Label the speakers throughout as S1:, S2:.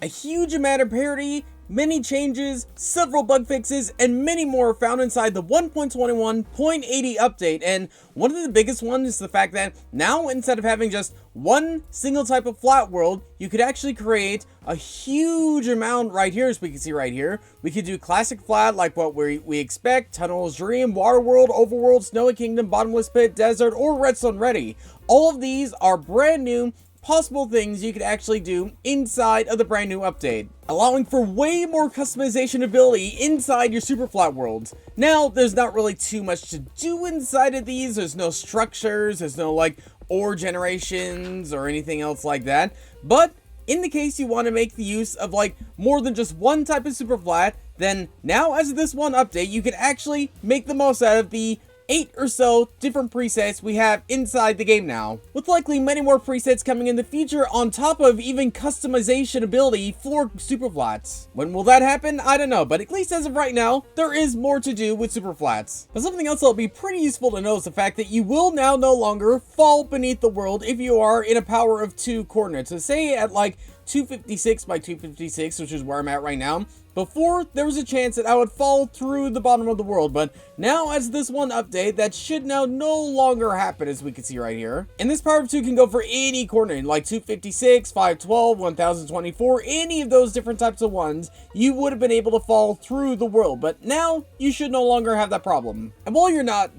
S1: A huge amount of parity, many changes, several bug fixes, and many more found inside the 1.21.80 update. And one of the biggest ones is the fact that now, instead of having just one single type of flat world, you could actually create a huge amount right here, as we can see right here. We could do classic flat like what we expect, Tunnel's Dream, Water World, Overworld, Snowy Kingdom, Bottomless Pit, Desert, or Redstone Ready. All of these are brand new possible things you could actually do inside of the brand new update, allowing for way more customization ability inside your super flat worlds. Now, there's not really too much to do inside of these. There's no structures, there's no like ore generations or anything else like that. But in the case you want to make the use of like more than just one type of super flat, then now as of this one update, you can actually make the most out of the 8 or so different presets we have inside the game now, with likely many more presets coming in the future on top of even customization ability for super flats. When will that happen? I don't know, but at least as of right now, there is more to do with super flats. But something else that'll be pretty useful to know is the fact that you will now no longer fall beneath the world if you are in a power of 2 coordinates. So say at like 256 by 256, which is where I'm at right now. Before, there was a chance that I would fall through the bottom of the world, but now as this one update, that should now no longer happen, as we can see right here. And this power of 2 can go for any coordinate, like 256, 512, 1024, any of those different types of ones, you would have been able to fall through the world, but now you should no longer have that problem. And while you're not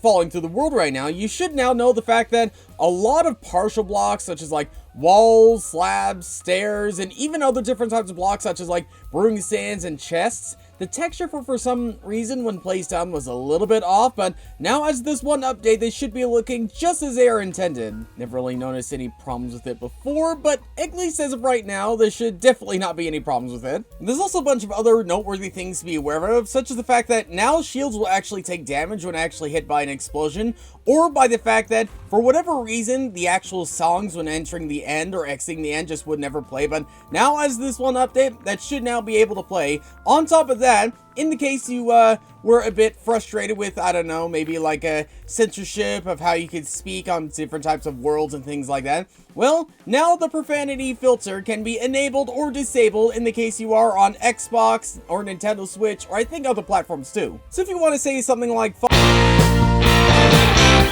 S1: falling through the world right now, you should now know the fact that a lot of partial blocks, such as like walls, slabs, stairs, and even other different types of blocks such as like brewing stands and chests, the texture for some reason when placed down was a little bit off, but now as this one update, they should be looking just as they are intended. Never really noticed any problems with it before, but at least as of right now, there should definitely not be any problems with it. There's also a bunch of other noteworthy things to be aware of, such as the fact that now shields will actually take damage when actually hit by an explosion, or by the fact that, for whatever reason, the actual songs when entering the end or exiting the end just would never play, but now as this one update, that should now be able to play. On top of that, in the case you were a bit frustrated with, I don't know, maybe like a censorship of how you could speak on different types of worlds and things like that, well, now the profanity filter can be enabled or disabled in the case you are on Xbox or Nintendo Switch, or I think other platforms too. So if you want to say something like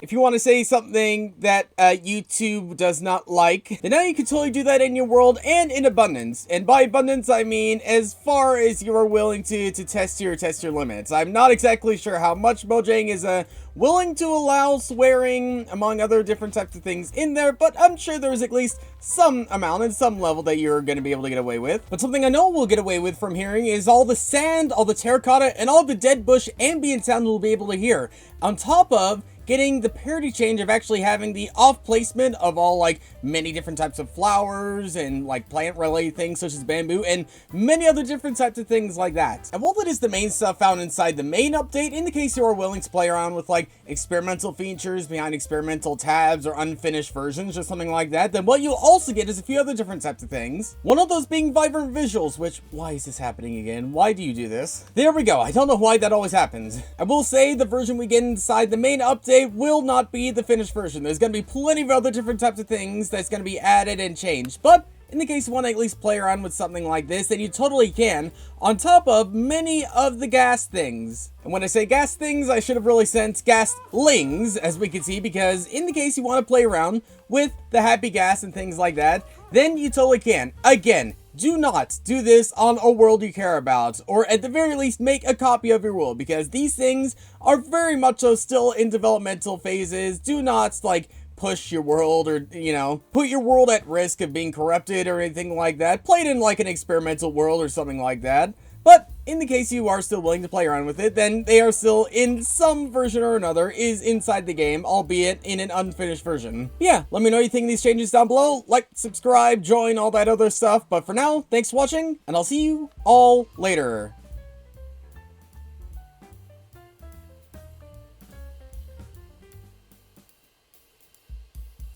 S1: if you want to say something that YouTube does not like, then now you can totally do that in your world and in abundance. And by abundance, I mean as far as you are willing to test your limits. I'm not exactly sure how much Mojang is willing to allow swearing, among other different types of things in there, but I'm sure there's at least some amount and some level that you're going to be able to get away with. But something I know we'll get away with from hearing is all the sand, all the terracotta, and all the dead bush ambient sound we'll be able to hear. On top of getting the parity change of actually having the off placement of all like many different types of flowers and like plant related things such as bamboo and many other different types of things like that. And while that is the main stuff found inside the main update, in the case you are willing to play around with like experimental features behind experimental tabs or unfinished versions or something like that, then what you'll also get is a few other different types of things. One of those being vibrant visuals, which, why is this happening again? Why do you do this? There we go. I don't know why that always happens. I will say the version we get inside the main update will not be the finished version. There's going to be plenty of other different types of things that's going to be added and changed, but in the case you want to at least play around with something like this, then you totally can, on top of many of the gas things. And when I say gas things, I should have really sent gas-lings, as we can see, because in the case you want to play around with the happy gas and things like that, then you totally can. Again, do not do this on a world you care about, or at the very least make a copy of your world, because these things are very much so still in developmental phases. Do not like push your world or, you know, put your world at risk of being corrupted or anything like that. Play it in like an experimental world or something like that. But in the case you are still willing to play around with it, then they are still in some version or another is inside the game, albeit in an unfinished version. Yeah, let me know what you think of these changes down below. Like, subscribe, join, all that other stuff. But for now, thanks for watching, and I'll see you all later.